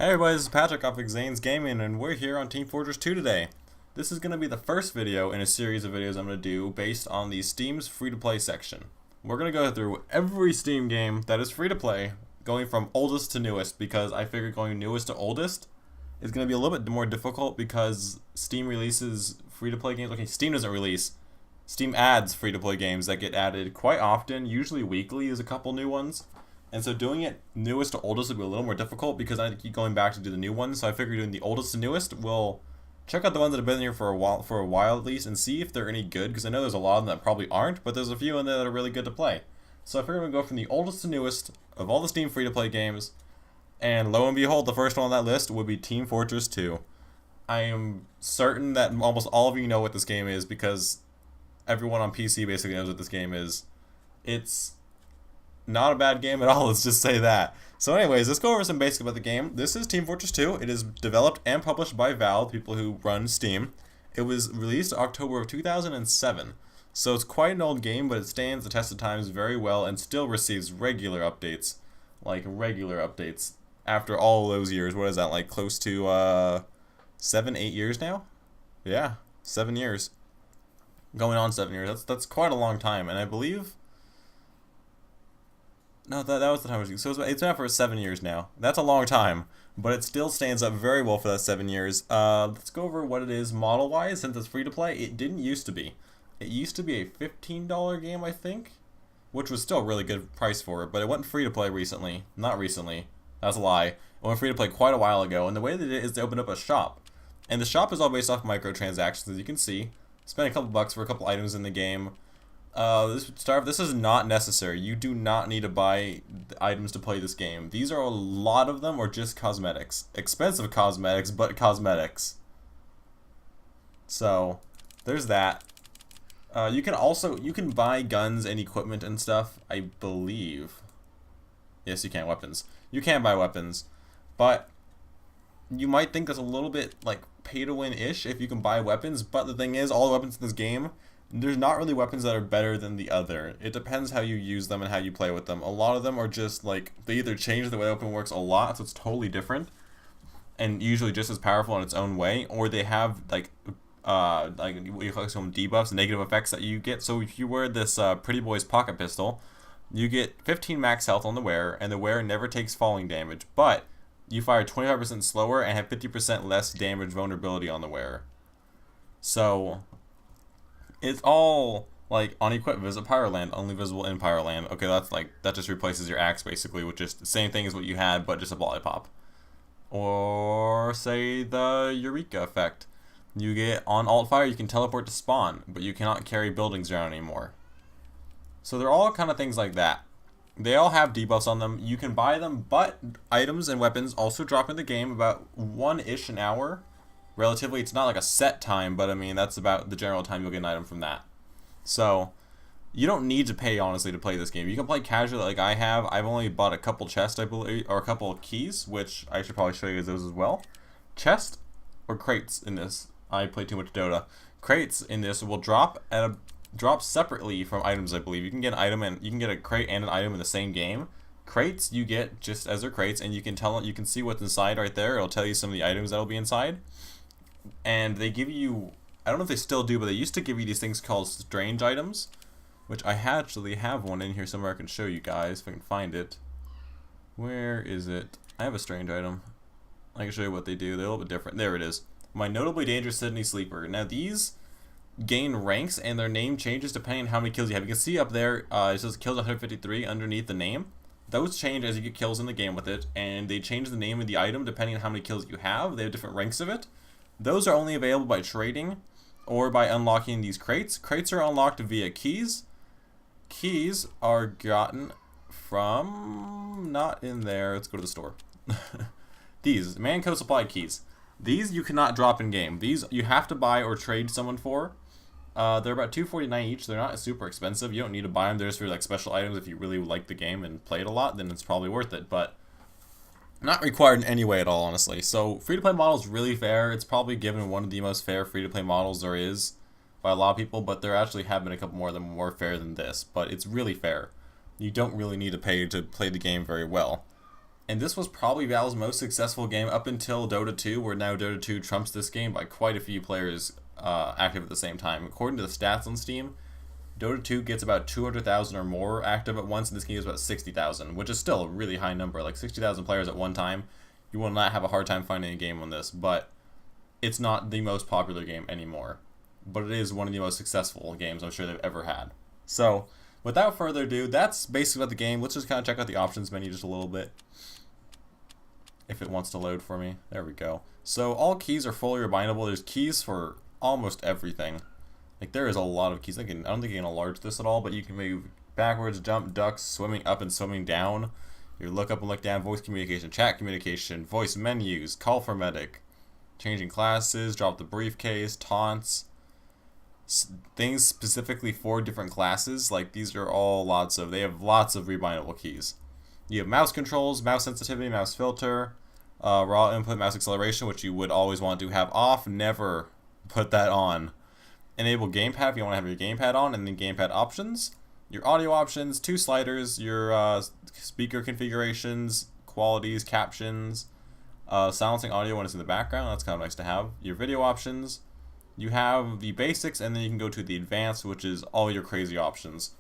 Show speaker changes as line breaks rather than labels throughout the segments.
Hey everybody, this is Patrick off Exansegaming, and we're here on Team Fortress 2 today. This is going to be the first video in a series of videos I'm going to do based on the Steam's free-to-play section. We're going to go through every Steam game that is free-to-play, going from oldest to newest, because I figured going newest to oldest is going to be a little bit more difficult because Steam releases free-to-play games. Okay, Steam doesn't release. Steam adds free-to-play games that get added quite often, usually weekly is a couple new ones. And so doing it newest to oldest would be a little more difficult because I keep going back to do the new ones. So I figured doing the oldest to newest, we'll check out the ones that have been here for a while at least, and see if they're any good. Because I know there's a lot of them that probably aren't, but there's a few in there that are really good to play. So I figured I'm gonna go from the oldest to newest of all the Steam free-to-play games, and lo and behold, the first one on that list would be Team Fortress 2. I am certain that almost all of you know what this game is because everyone on PC basically knows what this game is. It's not a bad game at all, let's just say that. So anyways, let's go over some basics about the game. This is Team Fortress 2. It is developed and published by Valve, people who run Steam. It was released October of 2007. So it's quite an old game, but it stands the test of times very well and still receives regular updates. Like, regular updates. After all those years, what is that, like close to 7, 8 years now? Yeah, 7 years. Going on 7 years. That's quite a long time, and I believe... No, that was the time. So it's been out for 7 years now. That's a long time, but it still stands up very well for that 7 years. Let's go over what it is model-wise, since it's free to play. It didn't used to be. It used to be a $15 game, I think, which was still a really good price for it, but it went free to play recently. Not recently. That's a lie. It went free to play quite a while ago, and the way they did it is they opened up a shop. And the shop is all based off microtransactions, as you can see. Spend a couple bucks for a couple items in the game. This is not necessary. You do not need to buy items to play this game. These are a lot of them, or just cosmetics. Expensive cosmetics, but cosmetics. So, there's that. You can buy guns and equipment and stuff, I believe. Yes, you can. Weapons. You can buy weapons, but you might think that's a little bit like pay to win-ish if you can buy weapons, but the thing is, all the weapons in this game, there's not really weapons that are better than the other. It depends how you use them and how you play with them. A lot of them are just like, they either change the way the weapon works a lot, so it's totally different, and usually just as powerful in its own way, or they have like what you call some debuffs, negative effects that you get. So if you wear this Pretty Boy's pocket pistol, you get 15 max health on the wearer, and the wearer never takes falling damage, but you fire 25% slower and have 50% less damage vulnerability on the wearer. So it's all like unequipped, visit Pyroland, only visible in Pyroland. Okay, that just replaces your axe basically, which is the same thing as what you had, but just a lollipop. Or say the Eureka effect. You get on alt fire, you can teleport to spawn, but you cannot carry buildings around anymore. So they're all kind of things like that. They all have debuffs on them. You can buy them, but items and weapons also drop in the game about 1-ish an hour. Relatively, it's not like a set time, but I mean, that's about the general time you'll get an item from that. So, you don't need to pay, honestly, to play this game. You can play casually like I have. I've only bought a couple chests, I believe, or a couple keys, which I should probably show you those as well. Chest or crates in this. I play too much Dota. Crates in this will drop separately from items, I believe. You can get an item and you can get a crate and an item in the same game. Crates you get just as they're crates, and you can see what's inside right there. It'll tell you some of the items that'll be inside. And they give you, I don't know if they still do, but they used to give you these things called strange items, which I actually have one in here somewhere I can show you guys if I can find it. Where is it? I have a strange item. I can show you what they do. They're a little bit different. There it is. My Notably Dangerous Sydney Sleeper. Now these gain ranks and their name changes depending on how many kills you have. You can see up there, it says kills 153 underneath the name. Those change as you get kills in the game with it, and they change the name of the item depending on how many kills you have. They have different ranks of it. Those are only available by trading or by unlocking these crates. Crates are unlocked via keys. Keys are gotten from... not in there. Let's go to the store. These, Manco Supply keys. These you cannot drop in game. These you have to buy or trade someone for. They're about $2.49 each. They're not super expensive. You don't need to buy them. They're just for like special items. If you really like the game and play it a lot, then it's probably worth it. But not required in any way at all, honestly. So free-to-play model is really fair. It's probably given one of the most fair free-to-play models there is by a lot of people, but there actually have been a couple more that are more fair than this. But it's really fair. You don't really need to pay to play the game very well. And this was probably Valve's most successful game up until Dota 2, where now Dota 2 trumps this game by quite a few players active at the same time. According to the stats on Steam, Dota 2 gets about 200,000 or more active at once, and this game is about 60,000, which is still a really high number. Like 60,000 players at one time, you will not have a hard time finding a game on this, but it's not the most popular game anymore. But it is one of the most successful games I'm sure they've ever had. So, without further ado, that's basically about the game. Let's just kind of check out the options menu just a little bit. If it wants to load for me. There we go. So, all keys are fully rebindable. There's keys for almost everything. Like, there is a lot of keys. I don't think you can enlarge this at all, but you can move backwards, jump, ducks, swimming up and swimming down. Your look up and look down, voice communication, chat communication, voice menus, call for medic, changing classes, drop the briefcase, taunts, things specifically for different classes. Like, these are all they have lots of rebindable keys. You have mouse controls, mouse sensitivity, mouse filter, raw input, mouse acceleration, which you would always want to have off. Never put that on. Enable gamepad if you want to have your gamepad on, and then gamepad options. Your audio options, 2 sliders, your speaker configurations, qualities, captions, silencing audio when it's in the background. That's kind of nice to have. Your video options. You have the basics, and then you can go to the advanced, which is all your crazy options.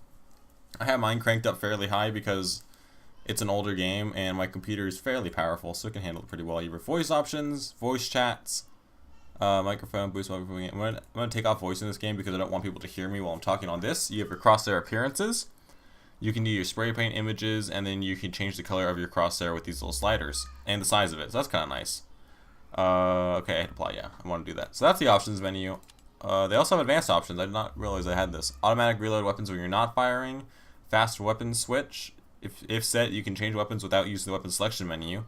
I have mine cranked up fairly high because it's an older game, and my computer is fairly powerful, so it can handle it pretty well. You have voice options, voice chats, microphone, boost microphone. I'm going to take off voice in this game because I don't want people to hear me while I'm talking on this. You have your crosshair appearances. You can do your spray paint images, and then you can change the color of your crosshair with these little sliders, and the size of it, so that's kind of nice. Okay, I hit apply, yeah, I want to do that. So that's the options menu. They also have advanced options. I did not realize I had this. Automatic reload weapons when you're not firing. Fast weapon switch. If set, you can change weapons without using the weapon selection menu.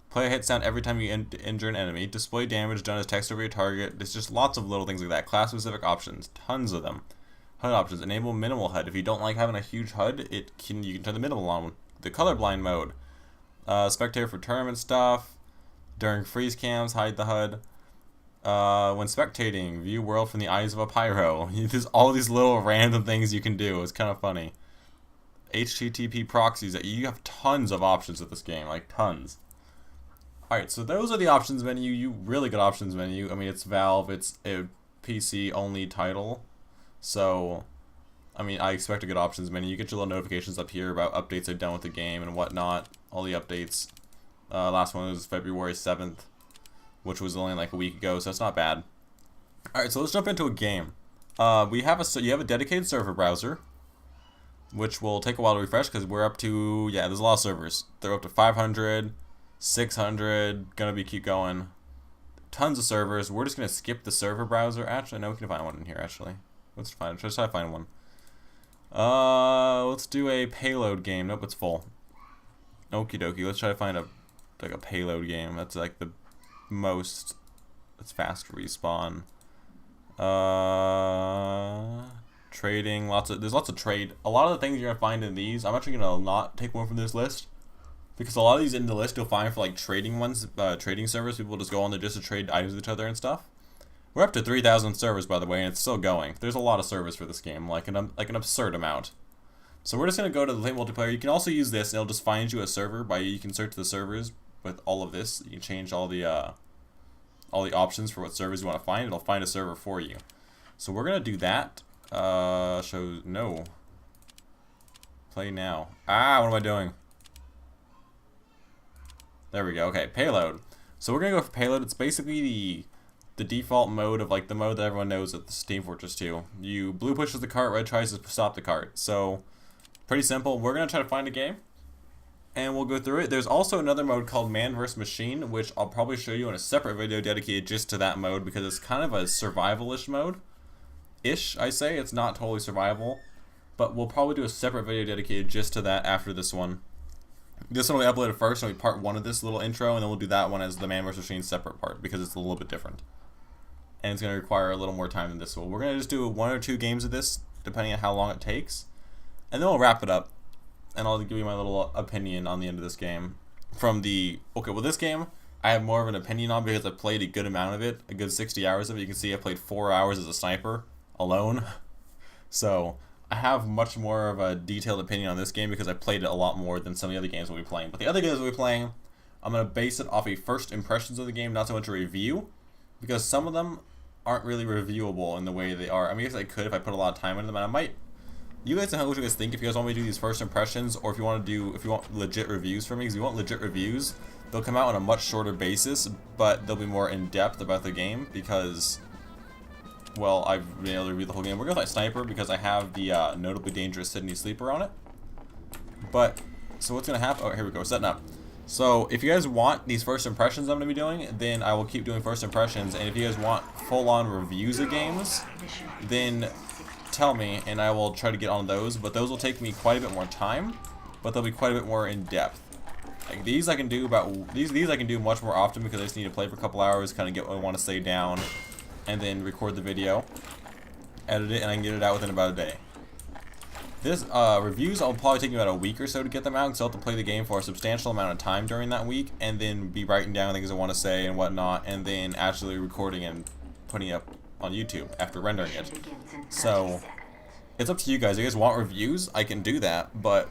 Play a hit sound every time you injure an enemy. Display damage done as text over your target. There's just lots of little things like that. Class-specific options. Tons of them. HUD options. Enable minimal HUD. If you don't like having a huge HUD, you can turn the minimal on. The colorblind mode. Spectator for tournament stuff. During freeze cams, hide the HUD. When spectating, view world from the eyes of a pyro. There's all these little random things you can do. It's kind of funny. HTTP proxies. You have tons of options with this game, like tons. Alright, so those are the options menu. You really good options menu. I mean, it's Valve. It's a PC only title. So, I mean, I expect a good options menu. You get your little notifications up here about updates they've done with the game and whatnot. All the updates. Last one was February 7th, which was only like a week ago, so it's not bad. Alright, so let's jump into a game. You have a dedicated server browser, which will take a while to refresh because we're up to, yeah, there's a lot of servers. They're up to 500, 600, gonna keep going. Tons of servers. We're just gonna skip the server browser. Actually, no, we can find one in here, actually. Let's try to find one. Let's do a payload game. Nope, it's full. Okie dokie, let's try to find a payload game. That's like the most, it's fast respawn. Trading, there's lots of trade. A lot of the things you're gonna find in these, I'm actually gonna not take one from this list, because a lot of these in the list you'll find for like trading ones, trading servers. People just go on there just to trade items with each other and stuff. We're up to 3,000 servers, by the way, and it's still going. There's a lot of servers for this game, like an absurd amount. So we're just gonna go to the multiplayer. You can also use this, and it'll just find you a server. You can search the servers with all of this. You can change all the options for what servers you want to find. It'll find a server for you. So we're gonna do that. No. Play now. What am I doing? There we go. Okay, payload. So we're gonna go for payload. It's basically the default mode of like the mode that everyone knows at the Team Fortress 2. Blue pushes the cart, red tries to stop the cart. So pretty simple. We're gonna try to find a game, and we'll go through it. There's also another mode called Man vs. Machine, which I'll probably show you in a separate video dedicated just to that mode because it's kind of a survival-ish mode. I say. It's not totally survival, but we'll probably do a separate video dedicated just to that after this one. This one will be uploaded first, and it'll be part 1 of this little intro, and then we'll do that one as the Man vs. Machine separate part because it's a little bit different. And it's going to require a little more time than this one. We're going to just do 1 or 2 games of this, depending on how long it takes. And then we'll wrap it up, and I'll give you my little opinion on the end of this game. This game, I have more of an opinion on because I played a good amount of it, a good 60 hours of it. You can see I played 4 hours as a sniper alone. So I have much more of a detailed opinion on this game because I played it a lot more than some of the other games we'll be playing. But the other games we'll be playing, I'm going to base it off a first impressions of the game, not so much a review, because some of them aren't really reviewable in the way they are. I mean, I guess I could if I put a lot of time into them, and I might. You guys know what you guys think if you guys want me to do these first impressions, or if you want legit reviews from me, because if you want legit reviews, they'll come out on a much shorter basis, but they'll be more in-depth about the game, because, well, I've been able to read the whole game. We're going to play Sniper, because I have the Notably Dangerous Sydney Sleeper on it. But, so what's going to happen? Oh, here we go, setting up. So, if you guys want these first impressions I'm going to be doing, then I will keep doing first impressions, and if you guys want full-on reviews of games, then tell me, and I will try to get on those, but those will take me quite a bit more time, but they'll be quite a bit more in-depth. Like, these I can do these I can do much more often, because I just need to play for a couple hours, kind of get what I want to say down, and then record the video, edit it, and I can get it out within about a day. This reviews will probably take me about a week or so to get them out, because I'll have to play the game for a substantial amount of time during that week, and then be writing down things I want to say and whatnot, and then actually recording and putting it up on YouTube after rendering it. So it's up to you guys. If you guys want reviews, I can do that, but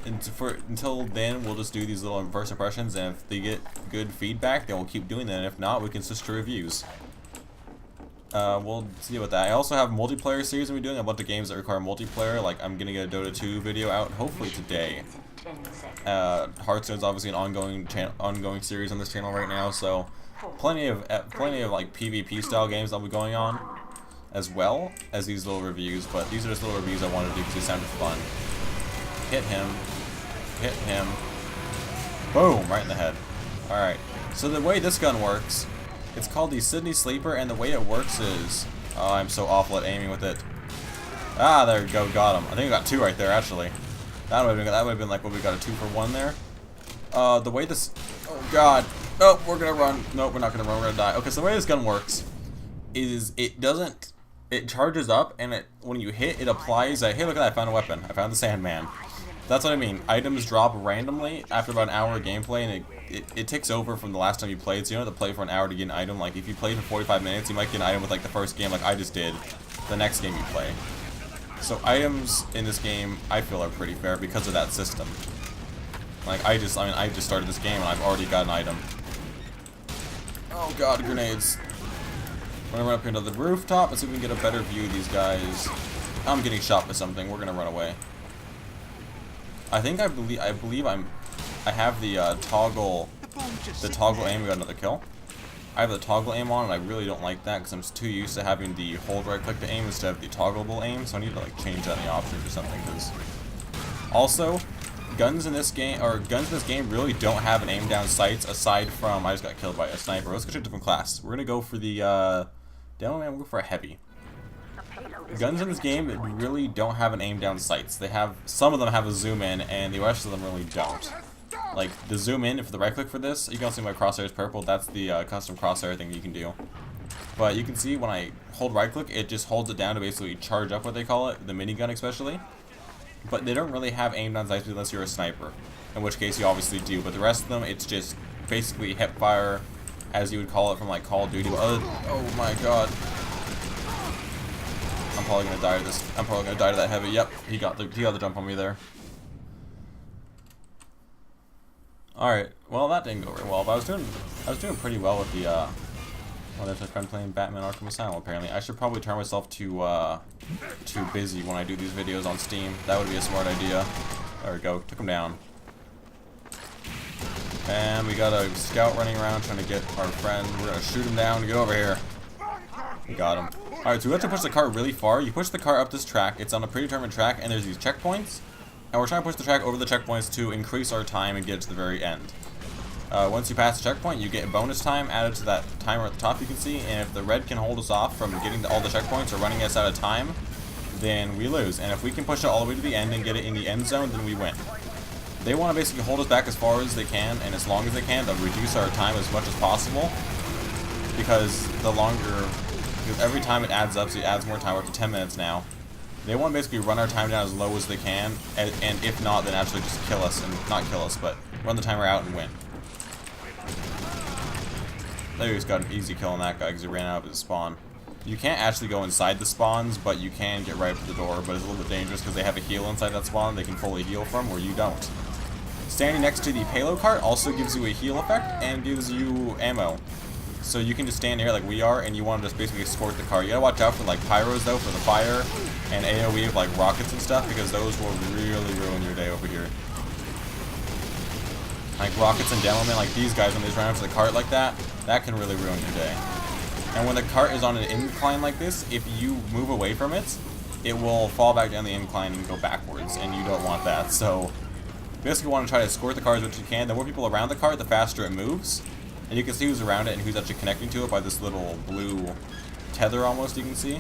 until then, we'll just do these little first impressions, and if they get good feedback, then we'll keep doing that, and if not, we can switch to reviews. We'll see about that. I also have multiplayer series I'm doing, a bunch of games that require multiplayer, like I'm gonna get a Dota 2 video out hopefully today. Hearthstone's obviously an ongoing series on this channel right now, so plenty of like PvP style games I'll be going on, as well as these little reviews, but these are just little reviews I wanted to do because they sounded fun. Hit him. Hit him. Boom! Right in the head. Alright, so the way this gun works, it's called the Sydney Sleeper, and the way it works is... Oh, I'm so awful at aiming with it. Ah, there we go, got him. I think I got two right there, actually. That would have been like what we got, a 2 for 1 there. The way this... Oh, God. Nope, we're gonna run. Nope, we're not gonna run, we're gonna die. Okay, so the way this gun works is it doesn't... It charges up, and when you hit, it applies a... Hey, look at that, I found a weapon. I found the Sandman. That's what I mean. Items drop randomly after about an hour of gameplay, and it takes over from the last time you played, so you don't have to play for an hour to get an item. Like, if you played for 45 minutes, you might get an item with, like, the first game, like I just did, the next game you play. So items in this game, I feel, are pretty fair because of that system. Like, I just started this game, and I've already got an item. Oh god, grenades. We're gonna run up here to the rooftop and see if we can get a better view of these guys. I'm getting shot by something. We're gonna run away. I believe I have the toggle aim. We got another kill. I have the toggle aim on, and I really don't like that because I'm too used to having the hold right click to aim instead of the toggleable aim. So I need to like change that in the options or something. Because also, guns in this game really don't have an aim down sights aside from I just got killed by a sniper. Let's go to a different class. We're gonna go for the demo man. We'll go for a heavy. Guns in this game really don't have an aim down sights. Some of them have a zoom in, and the rest of them really don't. Like the zoom in, if the right click for this, you can see my crosshair is purple. That's the custom crosshair thing you can do. But you can see when I hold right click, it just holds it down to basically charge up what they call it, the minigun especially. But they don't really have aim down sights unless you're a sniper, in which case you obviously do. But the rest of them, it's just basically hip fire, as you would call it from like Call of Duty. Oh my god. I'm probably gonna die to this. I'm probably gonna die to that heavy. Yep, he got the jump on me there. Alright, well that didn't go very well, but I was doing pretty well with the when I'm playing Batman Arkham Asylum apparently. I should probably turn myself to too busy when I do these videos on Steam. That would be a smart idea. There we go, took him down. And we got a scout running around trying to get our friend. We're gonna shoot him down. Get over here. We got him. Alright, so we have to push the cart really far. You push the cart up this track. It's on a predetermined track, and there's these checkpoints. And we're trying to push the track over the checkpoints to increase our time and get it to the very end. Once you pass the checkpoint, you get bonus time added to that timer at the top you can see. And if the red can hold us off from getting to all the checkpoints or running us out of time, then we lose. And if we can push it all the way to the end and get it in the end zone, then we win. They want to basically hold us back as far as they can and as long as they can to reduce our time as much as possible. Because every time it adds up, so it adds more time. We're up to 10 minutes now. They want to basically run our time down as low as they can, and if not, then actually just kill us, and not kill us, but run the timer out and win. There, he's got an easy kill on that guy because he ran out of his spawn. You can't actually go inside the spawns, but you can get right up to the door, but it's a little bit dangerous because they have a heal inside that spawn they can fully heal from, where you don't. Standing next to the payload cart also gives you a heal effect and gives you ammo. So you can just stand here like we are, and you want to just basically escort the car. You gotta watch out for like pyros though, for the fire, and AoE of like rockets and stuff, because those will really ruin your day over here. Like rockets and demomen, like these guys, when they just run after the cart like that, that can really ruin your day. And when the cart is on an incline like this, if you move away from it, it will fall back down the incline and go backwards, and you don't want that. So basically you want to try to escort the car as much as you can. The more people around the cart, the faster it moves. And you can see who's around it and who's actually connecting to it by this little blue tether almost, you can see.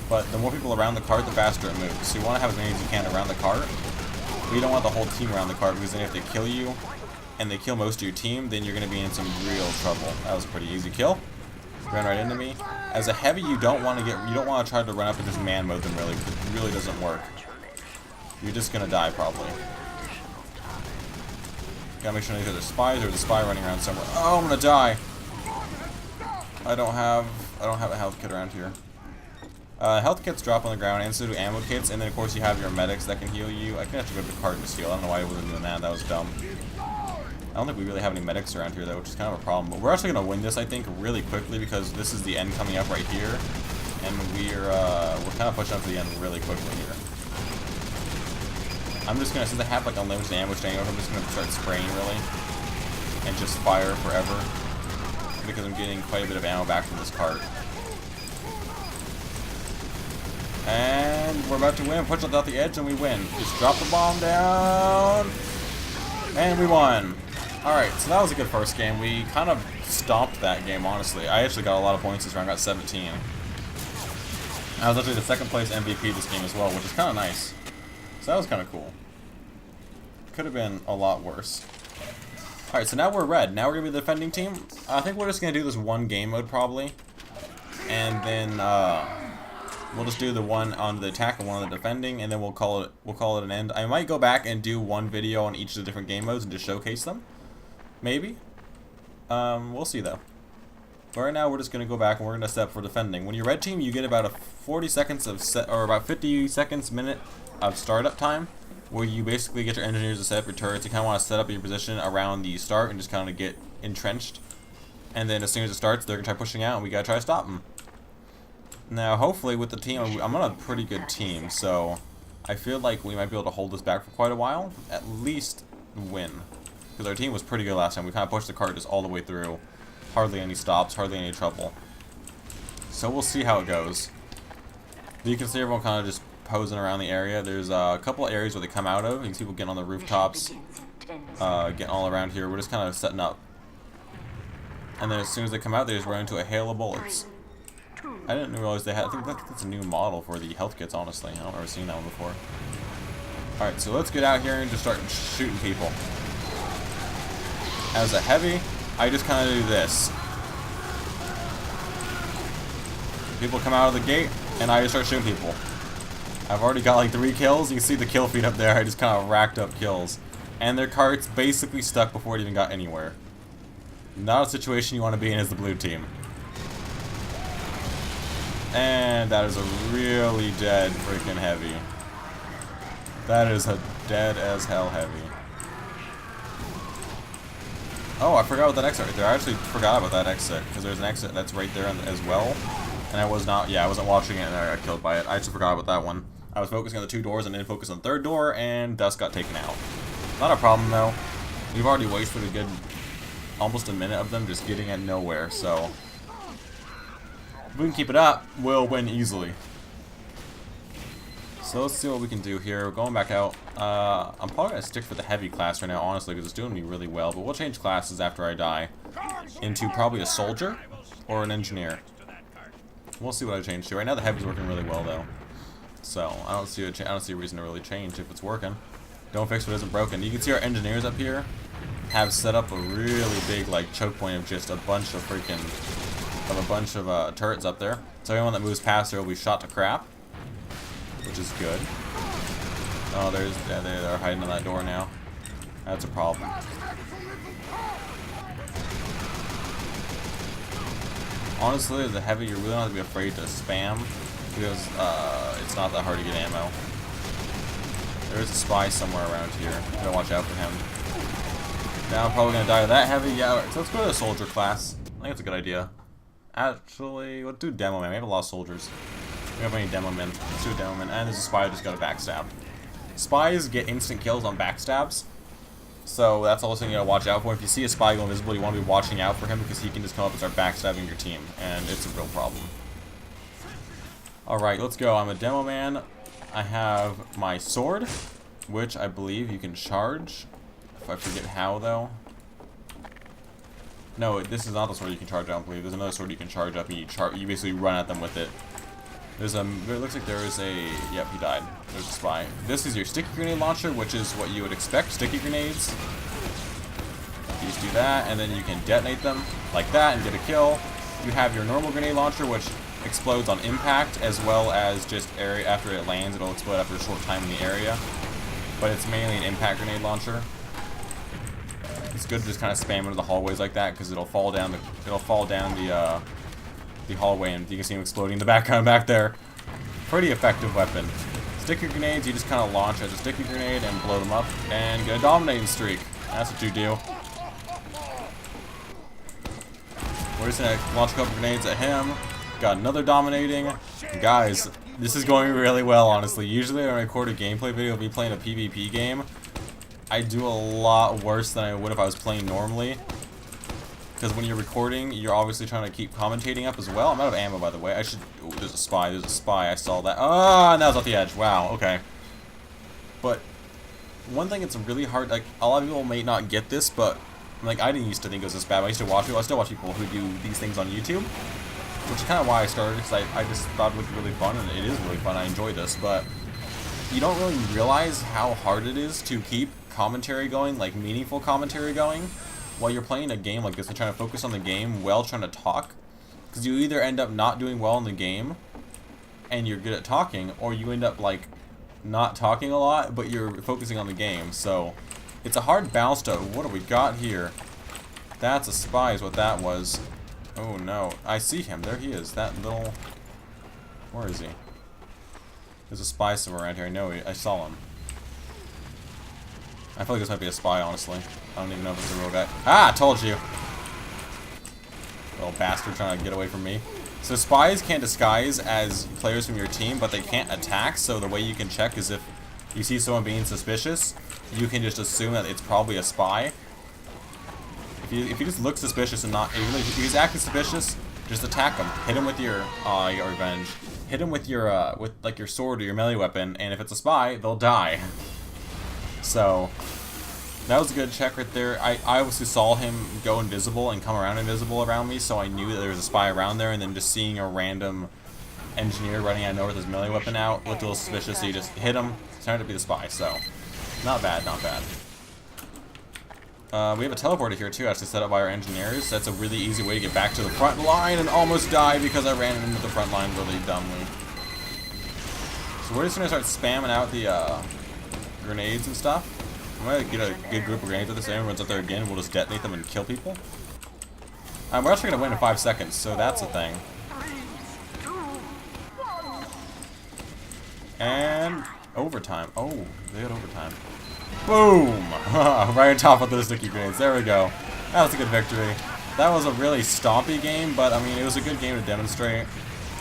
But the more people around the cart, the faster it moves. So you want to have as many as you can around the cart. But you don't want the whole team around the cart, because then if they kill you and they kill most of your team, then you're going to be in some real trouble. That was a pretty easy kill. Ran right into me. As a heavy, you don't want to try to run up and just man mode them really, because it really doesn't work. You're just going to die probably. Gotta make sure there's spies. There's a spy running around somewhere. Oh, I'm gonna die. I don't have a health kit around here. Health kits drop on the ground, and so do ammo kits, and then of course you have your medics that can heal you. I can actually go to the cart and just heal. I don't know why I wasn't doing that. That was dumb. I don't think we really have any medics around here though, which is kind of a problem. But we're actually gonna win this, I think, really quickly, because this is the end coming up right here, and we're kind of pushing up to the end really quickly here. I'm just gonna, since I have like unlimited ammo staying over, I'm just gonna start spraying really, and just fire forever, because I'm getting quite a bit of ammo back from this cart. And we're about to win. Push it out the edge, and we win. Just drop the bomb down, and we won. All right, so that was a good first game. We kind of stomped that game, honestly. I actually got a lot of points this round. I got 17. I was actually the second place MVP this game as well, which is kind of nice. So that was kind of cool. Could have been a lot worse. Alright, so now we're red. Now we're going to be the defending team. I think we're just going to do this one game mode probably. And then we'll just do the one on the attack and one on the defending, and then we'll call it an end. I might go back and do one video on each of the different game modes and just showcase them. Maybe. We'll see though. But right now we're just going to go back and we're going to set up for defending. When you're red team, you get about a 40 seconds of or about 50 seconds, minute of startup time, where you basically get your engineers to set up your turrets. You kind of want to set up your position around the start and just kind of get entrenched. And then as soon as it starts, they're going to try pushing out, and we got to try to stop them. Now, hopefully with the team, I'm on a pretty good team, so I feel like we might be able to hold this back for quite a while. At least win. Because our team was pretty good last time. We kind of pushed the cart just all the way through. Hardly any stops, hardly any trouble. So we'll see how it goes. You can see everyone kind of just posing around the area. There's a couple of areas where they come out of. You can see people getting on the rooftops, getting all around here. We're just kind of setting up. And then as soon as they come out, they just run into a hail of bullets. I didn't realize they had, I think that's a new model for the health kits, honestly. I don't remember seeing that one before. Alright, so let's get out here and just start shooting people. As a heavy, I just kind of do this. People come out of the gate, and I just start shooting people. I've already got like 3 kills. You can see the kill feed up there. I just kind of racked up kills. And their cart's basically stuck before it even got anywhere. Not a situation you want to be in as the blue team. And that is a really dead freaking heavy. That is a dead as hell heavy. Oh, I forgot about that exit right there. I actually forgot about that exit, because there's an exit that's right there as well. And I was not, yeah, I wasn't watching it and I got killed by it. I actually forgot about that one. I was focusing on the 2 doors and then focused on the 3rd door, and dust got taken out. Not a problem though. We've already wasted a good, almost a minute of them just getting at nowhere, so if we can keep it up, we'll win easily. So let's see what we can do here. We're going back out. I'm probably going to stick for the heavy class right now, honestly, because it's doing me really well. But we'll change classes after I die into probably a soldier or an engineer. We'll see what I change to. Right now the heavy's working really well, though. So I don't see a reason to really change if it's working. Don't fix what isn't broken. You can see our engineers up here have set up a really big like choke point of just a bunch of turrets up there. So anyone that moves past there will be shot to crap, which is good. Oh, they're hiding in that door now. That's a problem. Honestly, as a heavy, you really don't have to be afraid to spam, because it's not that hard to get ammo. There is a spy somewhere around here. You gotta watch out for him. Now I'm probably gonna die to that heavy. Yeah, alright, so let's go to the soldier class. I think that's a good idea. Actually, let's do demo man. We have a lot of soldiers. We have any demo men. Let's do a demo man. And there's a spy who just got a backstab. Spies get instant kills on backstabs. So that's also something you gotta watch out for. If you see a spy go invisible, you want to be watching out for him because he can just come up and start backstabbing your team. And it's a real problem. Alright, let's go. I'm a demo man. I have my sword, which I believe you can charge. If I forget how, though. No, this is not the sword you can charge, I don't believe. There's another sword you can charge up, and you basically run at them with it. There's it looks like there is a, yep, he died. There's a spy. This is your sticky grenade launcher, which is what you would expect, sticky grenades. You just do that, and then you can detonate them like that and get a kill. You have your normal grenade launcher, which explodes on impact, as well as just area after it lands. It'll explode after a short time in the area, but it's mainly an impact grenade launcher. It's good to just kind of spam into the hallways like that because it'll fall down the hallway, and you can see him exploding in the background back there. Pretty effective weapon. Sticky grenades, you just kind of launch as a sticky grenade and blow them up and get a dominating streak. That's what you do. We're just gonna launch a couple grenades at him. Got another dominating. Guys, this is going really well, honestly. Usually when I record a gameplay video of me playing a PvP game, I do a lot worse than I would if I was playing normally. Because when you're recording, you're obviously trying to keep commentating up as well. I'm out of ammo, by the way. I should... Ooh, there's a spy. There's a spy. I saw that. Oh, and that was off the edge. Wow, okay. But one thing it's really hard... Like, a lot of people may not get this, but... Like, I didn't used to think it was this bad. But I used to watch people. I still watch people who do these things on YouTube. Which is kind of why I started. Because I just thought it looked really fun. And it is really fun. I enjoy this. But you don't really realize how hard it is to keep commentary going. Like, meaningful commentary going. While you're playing a game like this and trying to focus on the game while trying to talk. Because you either end up not doing well in the game and you're good at talking, or you end up like not talking a lot but you're focusing on the game. So it's a hard balance to... What do we got here? That's a spy is what that was. Oh no, I see him. There he is. That little... Where is he? There's a spy somewhere around here. I know I saw him. I feel like this might be a spy, honestly. I don't even know if it's a real guy. Ah, I told you! Little bastard trying to get away from me. So spies can't disguise as players from your team, but they can't attack, so the way you can check is if you see someone being suspicious, you can just assume that it's probably a spy. If you just look suspicious and not... If he's acting suspicious, just attack him. Hit him with your... Aw, you got revenge. Hit him with your, with like your sword or your melee weapon, and if it's a spy, they'll die. So... That was a good check right there. I obviously saw him go invisible and come around invisible around me, so I knew that there was a spy around there, and then just seeing a random engineer running out of nowhere with his melee weapon out looked a little suspicious, so you just hit him. It turned out to be the spy, so not bad, not bad. We have a teleporter here too, actually set up by our engineers. That's a really easy way to get back to the front line and almost die because I ran into the front line really dumbly. So we're just going to start spamming out the grenades and stuff. I'm gonna get a good group of grenades at this. Everyone runs up there again. We'll just detonate them and kill people. We're actually gonna win in 5 seconds, so that's a thing. And overtime. Oh, they had overtime. Boom! Right on top of those sticky grenades. There we go. That was a good victory. That was a really stompy game, but I mean, it was a good game to demonstrate,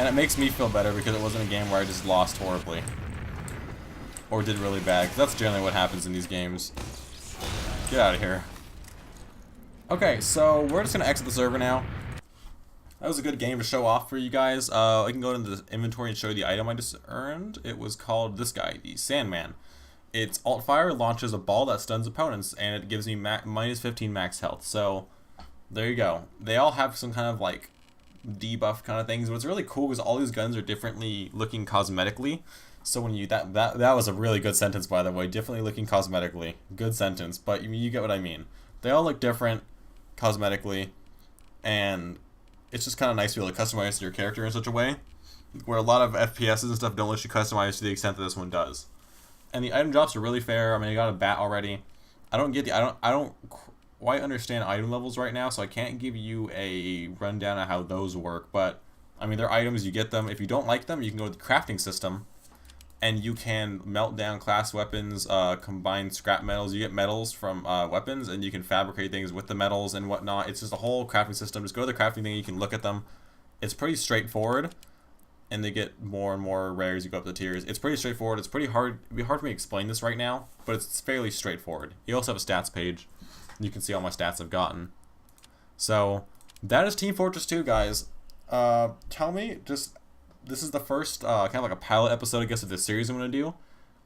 and it makes me feel better because it wasn't a game where I just lost horribly. Or did really bad, because that's generally what happens in these games. Get out of here. Okay, so we're just going to exit the server now. That was a good game to show off for you guys. I can go into the inventory and show you the item I just earned. It was called this guy, the Sandman. Its alt fire launches a ball that stuns opponents, and it gives me minus 15 max health. So, there you go. They all have some kind of like debuff kind of things. What's really cool is all these guns are differently looking cosmetically. So when you that was a really good sentence, by the way. Differently looking cosmetically, good sentence. But you get what I mean. They all look different cosmetically, and it's just kind of nice to be able to customize your character in such a way where a lot of FPSs and stuff don't let you customize to the extent that this one does. And the item drops are really fair. I mean, I got a bat already. I don't quite understand item levels right now, so I can't give you a rundown of how those work. But I mean, they're items. You get them. If you don't like them, you can go with the crafting system. and you can melt down class weapons, combine scrap metals. You get metals from weapons, and you can fabricate things with the metals and whatnot. It's just a whole crafting system. Just go to the crafting thing, you can look at them. It's pretty straightforward, and they get more and more rare as you go up the tiers. It's pretty straightforward. It's pretty hard. It'd be hard for me to explain this right now, but it's fairly straightforward. You also have a stats page. You can see all my stats I've gotten. So that is Team Fortress 2, guys. Tell me, just, this is the first kind of like a pilot episode, I guess, of this series I'm going to do.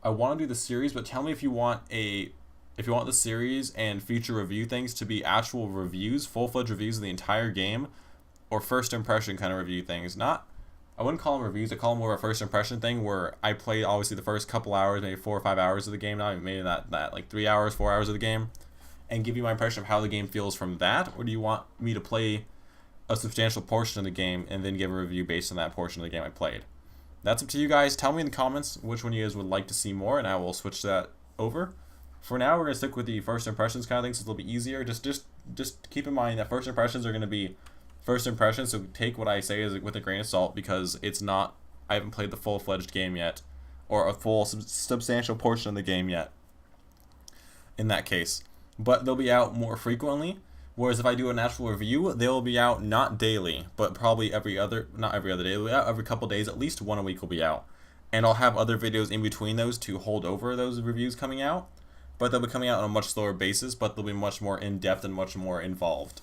I want to do the series, but tell me if you want the series and future review things to be actual reviews, full-fledged reviews of the entire game, or first impression kind of review things. I wouldn't call them reviews, I call them more of a first impression thing, where I played obviously the first couple hours, maybe 4 or 5 hours of the game, not maybe that like 3 hours, 4 hours of the game, and give you my impression of how the game feels from that, or do you want me to play a substantial portion of the game and then give a review based on that portion of the game I played? That's up to you guys. Tell me in the comments which one you guys would like to see more, and I will switch that over. For now, we're going to stick with the first impressions kind of thing, so it'll be easier. Just keep in mind that first impressions are going to be first impressions, so take what I say with a grain of salt, because it's not, I haven't played the full-fledged game yet, or a full substantial portion of the game yet in that case. But they'll be out more frequently, whereas if I do an actual review, they'll be out not daily, but probably not every other day, they'll be out every couple days, at least one a week will be out. And I'll have other videos in between those to hold over those reviews coming out, but they'll be coming out on a much slower basis, but they'll be much more in-depth and much more involved.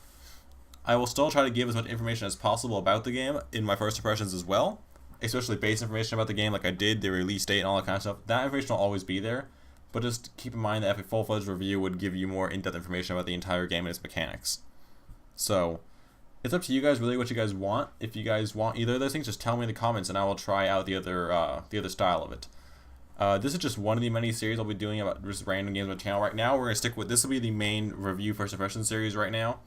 I will still try to give as much information as possible about the game in my first impressions as well, especially base information about the game like I did, the release date and all that kind of stuff. That information will always be there. But just keep in mind that if a full-fledged review would give you more in-depth information about the entire game and its mechanics. So, it's up to you guys really what you guys want. If you guys want either of those things, just tell me in the comments and I will try out the other style of it. This is just one of the many series I'll be doing about just random games on the channel. Right now, we're going to stick with, this will be the main review first impression series right now.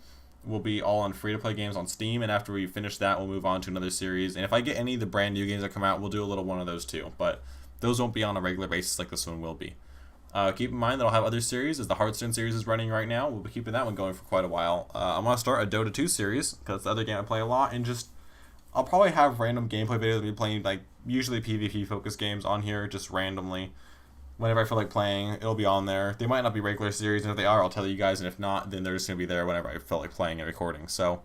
We'll be all on free-to-play games on Steam, and after we finish that, we'll move on to another series. And if I get any of the brand new games that come out, we'll do a little one of those too. But those won't be on a regular basis like this one will be. Keep in mind that I'll have other series, as the Hearthstone series is running right now. We'll be keeping that one going for quite a while. I'm going to start a Dota 2 series, because it's the other game I play a lot, and I'll probably have random gameplay videos. I'll be playing, like, usually PvP-focused games on here, just randomly. Whenever I feel like playing, it'll be on there. They might not be regular series, and if they are, I'll tell you guys, and if not, then they're just going to be there whenever I feel like playing and recording. So,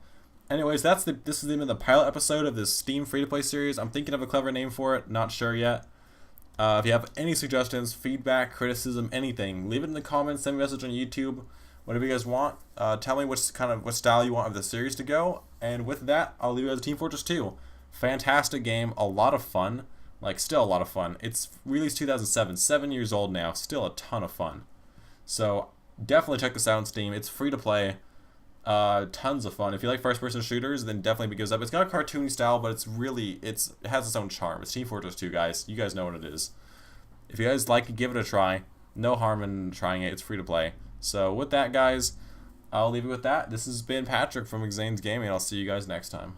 anyways, this is even the pilot episode of this Steam free-to-play series. I'm thinking of a clever name for it, not sure yet. If you have any suggestions, feedback, criticism, anything, leave it in the comments, send me a message on YouTube, whatever you guys want. Tell me what style you want of the series to go, and with that, I'll leave you guys with Team Fortress 2. Fantastic game, a lot of fun, like still a lot of fun. It's released 2007, 7 years old now, still a ton of fun. So definitely check this out on Steam. It's free to play, tons of fun. If you like first-person shooters, then definitely pick this up. It's got a cartoony style, but it has its own charm. It's Team Fortress 2, guys. You guys know what it is. If you guys like it, give it a try. No harm in trying it. It's free to play. So with that, guys, I'll leave it with that. This has been Patrick from Exansegaming. I'll see you guys next time.